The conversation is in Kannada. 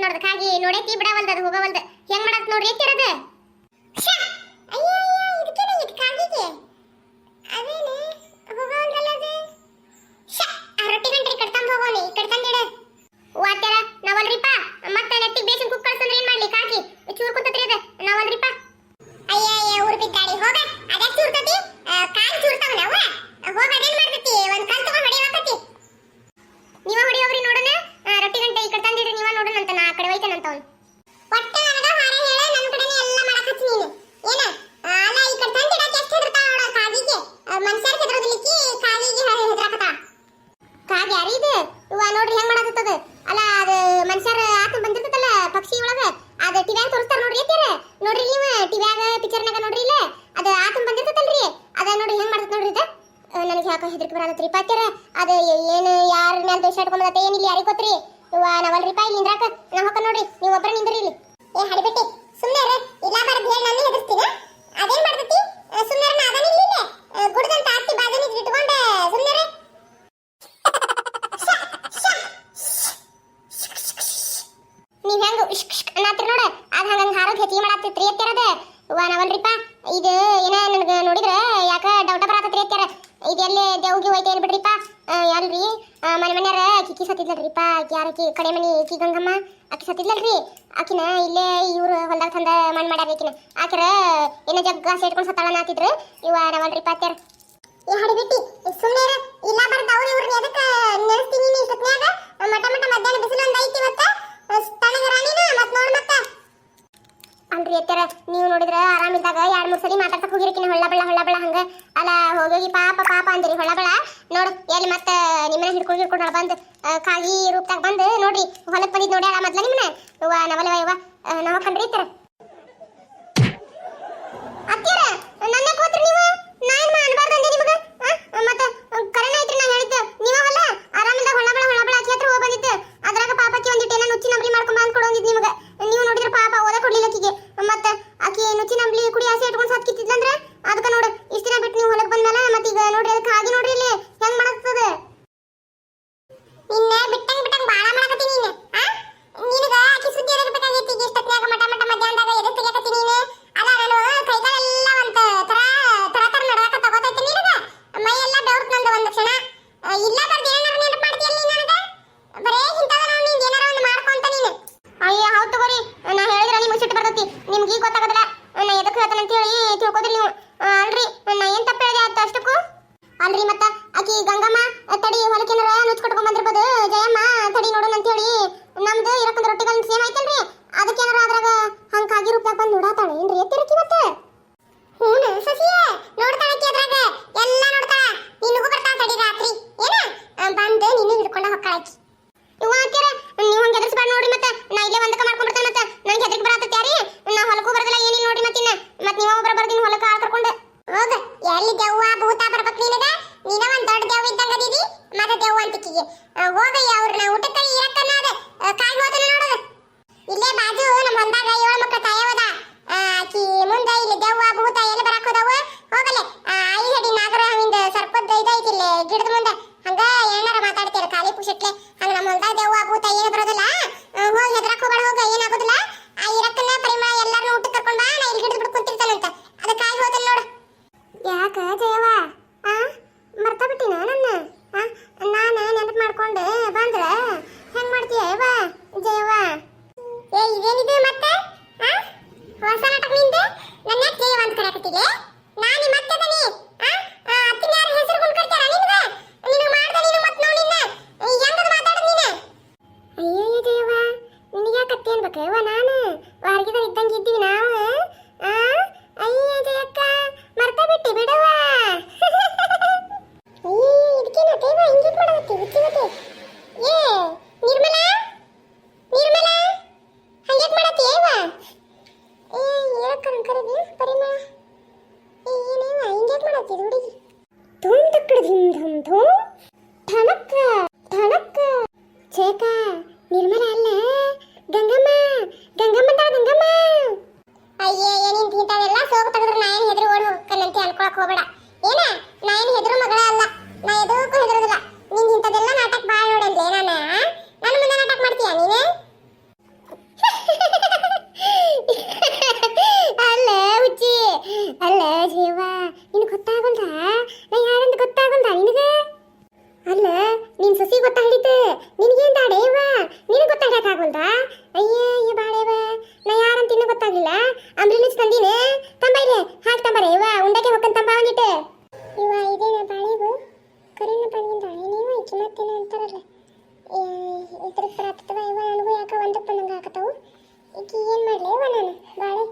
ನೋಡ್ದ ಕಾಗಿ ನೋಡೈತಿ ಬಿಡವಲ್ದ ಅದು ಹೋಗವಲ್ದ ಹೆಂಗ್ ಮಾಡಕ್ ನೋಡ್ರಿ ಎತ್ತಿರದ ರೊಟ್ಟಿ ಗಂಟ್ರಿ ಕಟ್ತಂದ್ ಹೋಗೋನಿ ಕಟ್ತಂದಿಡ ವಾತ್ಯಾರ ನಾವಲ್ರಿಪ್ಪ ಮತ್ತೆ ನೆತ್ತಿಗೆ ಬೇಸನ್ ಕುಕ್ ಕಳ್ಸಂದ್ರೆ ಏನ್ ಮಾಡ್ಲಿ ಕಾಗಿ ಚೂರ್ ಕುಂತತ್ರಿ ಅದ ನಾವಲ್ರಿಪ್ಪ ಅಯ್ಯ ಊರ್ ಬಿದ್ದಾಡಿ ಹೋಗ ಅದೇ ಚೂರ್ತತಿ ಕಾಲ್ ಚೂರ್ತಾವ ನಾವ ಹೋಗ ಅದೇನ್ ಮಾಡ್ತತಿ ಒಂದ್ ಕಾಲ್ ತಗೊಂಡ್ ಹೊಡಿಯಕತ್ತಿ ನೀವ ಹೊಡಿಯೋಗ್ರಿ ನೋಡೋಣ ರೊಟ್ಟಿ ಗಂಟೆ ಈ ಕಡೆ ತಂದಿಡ್ರಿ ನೀವ ನೋಡೋಣ ಅಂತ ನಾ ಕಡೆ ಹೋಯ್ತಾನಂತ ಅವ್ನು ಒಟ್ಟ ನನಗ ಹಾರೆ ಹೇಳ ನನ್ನ ಕಡೆನೇ ಎಲ್ಲ ಮಾಡಕತ್ತಿ ನೀನು ಏನ ಅಲ್ಲ ಈ ಕಡೆ ತಂದಿಡಕ್ಕೆ ಎಷ್ಟು ಹೆದರ್ತಾಳ ನೋಡ ಕಾಗಿಗೆ ಮನುಷ್ಯರಿಗೆ ಹೆದರೋದಿಲ್ಲಿಕ್ಕಿ ಕಾಗಿಗೆ ಹೆದರಾಕತ್ತಾಳ ಕಾಗಿ ಯಾರಿದು ಇವ ನೋಡ್ರಿ ಹೆಂಗ್ ಮಾಡಕತ್ತದ ಅಲ್ಲ ಅದು ಮನುಷ್ಯರ ಆತ ಬಂದಿರ್ತದಲ್ಲ ಪಕ್ಷಿ ಒಳಗ ಅದು ಟಿವ್ಯಾಗ ತೋರಿಸ್ತಾರ ನೋಡ್ರಿ ಎತ್ತೀರ ನೋಡ್ರಿ ನೀವು ಟಿವ್ಯಾಗ ಪಿಕ್ಚರ್ನಾಗ ನೋಡ್ರಿ ಇಲ್ಲ ಅದು ಆತ ಬಂದಿರ್ತದಲ್ರಿ ಅದ ನೋಡ್ರಿ ಹೆಂಗ್ ಮಾಡತ್ ನೋಡ್ರಿ ಇದು ನನಗೆ ಯಾಕೆ ಹೆದರಿಕೆ ಬರತ್ತರಿ ಪಾತ್ಯಾರ ಅದು ಏನು ಯಾರ ಮೇಲೆ ದೋಷ ಇಟ್ಕೊಂಬದತ್ತ ಏನಿಲ್ಲ ಯಾರಿಗೆ ಗೊತ್ತ್ರಿ ಇವ ನಾವಲ್ರಿಪ್ಪ ಇಲ್ಲಿ ನಿಂದ್ರಾಕ ನಾ ಹೊಕ್ಕ ನೋಡ್ರಿ ನೀವು ಒಬ್ಬರ ನಿಂದ್ರಿ ಇಲ್ಲಿ ಏ ಹಡಿಬಿಟ್ಟಿ ಸುಮ್ಮನೆ ಇಲ್ಲ ಬರದ್ ಹೇಳಿ ನಾನು ಹೆದರ್ಸ್ತೀನ ಅದೇನ್ ಮಾಡ್ತತಿ ಸುಮ್ಮನೆ ನಾ ಅದನ್ನ ಇಲ್ಲಿ ಗುಡ್ದಂತ ಆಸ್ತಿ ಬಾಜನಿ ಇಟ್ಕೊಂಡೆ ಸುಮ್ಮನೆ ನೀವ್ ಹೆಂಗ ಅನ್ನತ್ರಿ ನೋಡ ಅದ್ ಹಂಗ ಹಾರೋದ್ ಹೆಚ್ಚಿಗೆ ಮಾಡತ್ತಿತ್ರಿ ಎತ್ತಿರದ ಇವ ನಾವಲ್ರಿಪ್ಪ ಇದು ಏನ ನನಗೆ ನೋಡಿದ್ರ ಯಾಕ ಡೌಟ ಬರತ್ತತ್ರಿ ಎತ್ತರ ಇದೆಲ್ಲಿ ದೇವ್ಗಿ ಹೋಯ್ತ ಏನ್ ಬಿಡ್ರಿಪ್ಪ ಅಲ್ರಿ ಮನೆ ಮನ್ಯಾರ ಕಿಕ್ಕಿ ಸತ್ತಿದ್ಲಲ್ರಿಪ್ಪ ಯಾರಕಿ ಕಡೆ ಮನಿ ಕಿ ಗಂಗಮ್ಮ ಆಕಿ ಸತ್ತಿದ್ಲಲ್ರಿ ಆಕಿನ ಇಲ್ಲೇ ಇವ್ರು ಹೊಲ್ದಾಗ ತಂದ ಮಣ್ ಮಾಡ್ಯಾರ ಆಕಿನ ಆಕಿರ ಏನ ಜಗ್ಗ ಸೇಟ್ಕೊಂಡ್ ಸತ್ತಾಳ ನಾತಿದ್ರು ಇವ ನಾವಲ್ರಿಪ್ಪ ಅತ್ಯಾರ ಏ ಹಡಿಬಿಟ್ಟಿ ಸುಮ್ಮನೆ ಇಲ್ಲ ಬರ್ದ ಅವ್ರು ಇವ್ರನ್ನ ಎದಕ್ಕೆ ನೆನೆಸ್ತೀನಿ ನೀನು ಇಷ್ಟತ್ನ್ಯಾಗ ಮಟ ಮಧ್ಯಾಹ್ನ ಬಿಸಿಲು ಒಂದು ಐತಿ ಇವತ್ತ ತಣ್ಣಗ ರಾಣಿನ ಮತ್ ನೋಡ್ ಮತ್ತ ಅಲ್ರಿ ಎತ್ತರ ನೀವು ನೋಡಿದ್ರ ಆರಾಮಿದ್ದಾಗ 2-3 ಸಲ ಮಾತಾಡ್ತಕ್ ಹೋಗಿರಕಿನ ಹೊಳ್ಳ ಬಳ ಹಂಗ ಅಲ್ಲ ಹೋಗಿ ಪಾಪ ಅಂದ್ರಿ ಹೊಳ್ಳ ಬಳ ನೋಡು ಎಲ್ಲಿ ಮತ್ತ ನಿಮ್ಮನೆ ಹಿಡ್ಕೊಂಡು ಬಂದ್ ಕಾಗಿ ರೂಪದಾಗ ಬಂದ್ ನೋಡ್ರಿ ಹೊಲಕ್ ಬಂದಿದ್ ನೋಡಿ ಮೊದ್ಲ ನಿಮ್ಮನ್ನ ನವಲವ ಇವ ನಾವ್ ಕಂಡ್ರಿ ಇತ್ತರ ಅತ್ತೀರ ನನ್ನ ಕೂತ್ರಿ ನೀವು ನಾ ಏನ್ ಅನ್ಬಾರ್ದು ಅಂದೆ ನಿಮಗ ಮತ್ತ ಕರೆನ ಐತ್ರಿ ನಾ ಹೇಳಿದ್ದೆ ನೀವಲ್ಲ ಆರಾಮಿದ್ದಾಗ ಹೊಳ್ಳ ಬಳ ಆಕಿ ಹತ್ರ ಹೋಗಿ ಬಂದಿದ್ದೆ ಅದ್ರಾಗ ಪಾಪಕ್ಕೆ ಒಂದಿಟ್ಟು ಏನೋ ನುಚ್ಚಿ ನಂಬಲಿ ಮಾಡ್ಕೊಂಡ್ ಬಂದ್ ಕೊಡೋದಿದ್ ನಿಮಗ ನೀವು ನೋಡಿದ್ರ ಪಾಪ ಓದ ಕೊಡ್ಲಿಲ್ಲಕಿಗೆ ಮತ್ತ ಆಕಿ ನುಚ್ಚಿ ನಂಬಲಿ ಕುಡಿ ಆಸೆ ಇಟ್ಕೊಂಡು ಸತ್ ಕಿತ್ತಿದ್ಲಂದ್ರ ಅದಕ್ಕ ನೋಡು ಇಷ್ಟ ದಿನ ಬಿಟ್ಟು ನೀವು ಹೊಲಕ್ ಬಂದ್ಮೇಲೆ ಮತ್ತ ಈಗ ನೋಡ್ರಿ ಅದಕ್ಕೆ ಹಾಗೆ ನೋಡ್ರಿ ಇಲ್ಲಿ ಹೆಂಗ್ ಮಾಡತ್ತದ ನಿನ್ನೆ ಬಿಟ್ಟಂಗ್ ಬಾಳ ಮಾಡಕತ್ತಿ ನೀನು ನಿನಗ ಆಕಿ ಸುದ್ದಿ ಎದಕ್ಕೆ ಬೇಕಾಗೈತಿ ಈಗ ಇಷ್ಟತ್ನ್ಯಾಗ ಮಟ ಮಧ್ಯಾಹ್ನದಾಗ ಎದಕ್ಕೆ ತೆಗಿಯಕತ್ತಿ ನೀನು ಅಲ್ಲ ನಾನು ಕೈಕಾಲೆಲ್ಲ ಒಂದ್ ತರ ನಡಕ ತಗೋತೈತಿ ನಿನಗ ಮೈ ಎಲ್ಲ ಬೆವ್ರತ್ ನಂದು ಒಂದ್ ಕ್ಷಣ ಇಲ್ಲ ಬರ್ದು ಏನಾರ ನೆನಪು ಮಾಡ್ತೀಯಲ್ಲ ನೀನು ನನಗ ಬರೇ ಇಂಥದ ನಾವು ನೀನ್ ಏನಾರ ಒಂದು ಮಾಡ್ಕೊಂತ ನೀನು ಅಯ್ಯ ಹೌದು ತಗೋರಿ ನಾ ಹೇಳಿದ್ರ ನಿಮ್ಗೆ ಸಿಟ್ಟು ಬರ್ತೈತಿ ನಿಮ್ಗೆ ಈಗ ಗೊತ್ತಾಗದಿಲ್ಲ ನಾ ಎದಕ್ಕೆ ಹೇಳ್ತಾನೆ ಅಂತ ಹೇಳಿ ತಿಳ್ಕೊದ್ರಿ ನೀವು ಅಲ್ರಿ ನಾ ಏನ್ ತಪ್ಪು ಹೇಳಿದೆ ಅತ್ತ ಅಷ್ಟಕ್ಕೂ ಅಲ್ರಿ ಮತ್ತ ಆಕಿ ಗಂಗಮ್ಮ ತಡಿ ಹೊಲಕ್ಕೇನಾರ ನುಚ್ಚು ಕಟ್ಕೊಂಡ್ ಬಂದಿರ್ಬೋದು ಜಯಮ್ಮ ತಡಿ ನೋಡೋಣ ಅಂತ ಹೇಳಿ ನಮ್ದು ಇರಕೊಂಡ್ ರೊಟ್ಟಿಗಳನ್ನ ಸೇಮ್ ಆಯ್ತಲ್ರಿ ಅದಕ್ಕೇನಾರ ಅದ್ರಾಗ ಹಂಗ ಕಾಗಿ ರೂಪದಾಗ ಬಂದು ನೋಡಾತಾಳೆ ಏನ್ರಿ ಎತ್ತಿರಕಿ ಮತ್ತೆ ಹೂನ ಸಸಿಯೇ ನೋಡ್ತಾಳಕಿ ಅದ್ರಾಗ ಎಲ್ಲ ನೋಡ್ತಾಳ ನಿನಗೂ ಬರ್ತಾಳ ತಡಿ ರಾತ್ರಿ ಏನ ಬಂದು ನೀನು ಹಿಡ್ಕೊಂಡ ಹೊಕ್ಕಾಳಕಿ ಇವ ಅಂತೀರ ನೀವು ಹಂಗೆ ಎದುರಿಸ್ಬಾರ್ದು ನೋಡ್ರಿ ಮತ್ತೆ ನಾ ಇಲ್ಲೇ ಒಂದಕ್ಕೆ ಮಾಡ್ಕೊಂಡ್ಬಿಡ್ತೇನೆ ಮತ್ತೆ ನಂಗೆ ಹೆದರಿಕೆ ಬರತ್ತತ್ಯಾರಿ ನಾ ಹೊಲಕ್ಕೂ ಬರದಿಲ್ಲ ಏನಿಲ್ಲ ನೋಡ್ರಿ ಮತ್ತಿನ್ನ ಮತ್ತೆ ನೀವು ಒಬ್ಬರ ಬರ್ದಿನ ಹೊಲಕ್ಕೆ ಆಳ್ ಕರ್ಕೊಂಡು ಹೋಗ ಎಲ್ಲಿ ದೆವ್ವ ಭೂತ ಬರ್ಬೇಕು ನಿನಗ ನೀನ ಒಂದ್ ದೊಡ್ಡ ದೆವ್ವ ಇದ್ದಂಗ ಅದೀದಿ ಮತ್ತೆ ದೆವ್ವ ಅಂತಿಕ್ಕಿಗೆ ಹೋಗಯ್ಯ ಅವ್ರನ್ನ ಊಟಕ್ಕೆ ಇರಕ್ಕನ್ನ ಅದ ಕಾಯಿ ಹೋದನ ನೋಡೋದು ಇಲ್ಲೇ ಬಾಜು ನಮ್ಮ ಹೊಲ್ದಾಗ 7 ಮಕ್ಕಳ ತಾಯವದ ಆಕಿ ಮುಂದೆ ಇಲ್ಲಿ ದೆವ್ವ ಭೂತ ಎಲ್ಲಿ ಬರಾಕ್ ಹೋದವ ಹೋಗಲೆ ಆಯಿ ಹಡಿ ನಾಗರ ಹಿಂದ ಸರ್ಪದ ಇದೈತಿಲ್ಲ ಗಿಡದ ಮುಂದೆ ಹಂಗ ಏನಾರ ಮಾತಾಡ್ತೀರ ಖಾಲಿ ಪುಷಟ್ಲೆ ಹಂಗ ನಮ್ಮ ಹೊಲ್ದಾಗ ದೆವ್ವ ಭೂತ ಏನು ಬರೋದಿಲ್ಲ ಹೋಗಿ ಹೆದರಕ್ ಹೋಗಬೇಡ ಹೋಗ ಏನಾಗೋದಿಲ್ಲ ಆ ಇರಕ್ಕನ್ನ ಪರಿಮಳ ಎಲ್ಲಾರನ್ನೂ ಊಟ ಕರ್ಕೊಂಡ್ ಬಾ ನಾ ಇಲ್ಲಿ ಗಿಡದ ಬಿಟ್ಟು ಕುಂತಿರ್ತಾನಂತ ಅದಕ್ಕಾಗಿ ಹೋದನ್ ನೋಡು ಯಾಕ ಜಯವ ಮರ್ತಾ ಬಿಟ್ಟಿನ ನನ್ನ ನಾನು ನೆನಪು ಮಾಡ್ಕೊಂಡು ಬಂದ್ರ ಹೆಂಗ್ ಮಾಡ್ತೀಯ ಬಾ ಜಯವ ಏ ಇದೇನಿದೆ ಮತ್ತೆ ಹೊಸ ನಾಟಕ ನಿಂದೆ ನನ್ನ ಜಯವ ಅಂತ ಕರೆಯಕತ್ತಿಗೆ ನಾನು ಮತ್ತೆ ಬನ್ನಿ ಅತ್ತಿನ ಯಾರು ಹೆಸರು ಕೊಂಡ್ಕೊಳ್ತಾರ ನಿನಗ ನೀನು ಮಾಡ್ದ ನೀನು ಮತ್ತೆ ನೋಡಿನ ಹೆಂಗದ ಮಾತಾಡೋದು ನೀನು ಅಯ್ಯಯ್ಯ ಜಯವ ನಿನಗೆ ಯಾಕೆ ಅತ್ತಿ ಅನ್ಬೇಕವ ನಾನು ವಾರಗಿದ ಇದ್ದಂಗೆ ಇದ್ದೀವಿ ನಾವು ಅಯ್ಯ ಜಯಕ್ಕ ಮರ್ತಾ ಬಿಟ್ಟಿ ಬಿಡವ ಅಯ್ಯ ಇದಕ್ಕೇನ ದೇವ ಹಿಂಗೆ ಮಾಡತ್ತೆ ಹುಚ್ಚಿ ಮತ್ತೆ ಏ ನಿರ್ಮಲಾ ಹಂಗೆ ಮಾಡತ್ತೆ ಏವ ಏ ಹೇಳಕ್ಕನ ಕರೆದಿ ಪರಿಮಳ ಏನೇವ ಹಿಂಗೆ ಮಾಡತ್ತೆ ಹುಡುಗಿ ತುಂ ತಕ್ಕಡ ಧಿಂ ಧಂ ಠಣಕ್ಕ ಚೇಕ ನಿರ್ಮಲ ಅಲ್ಲ ಗಂಗಮ್ಮ ಬರಾಕತ್ತಾವು. ಈಗ ಏನು ಮಾಡಲೇವ ನಾನು ಬಾಳೆ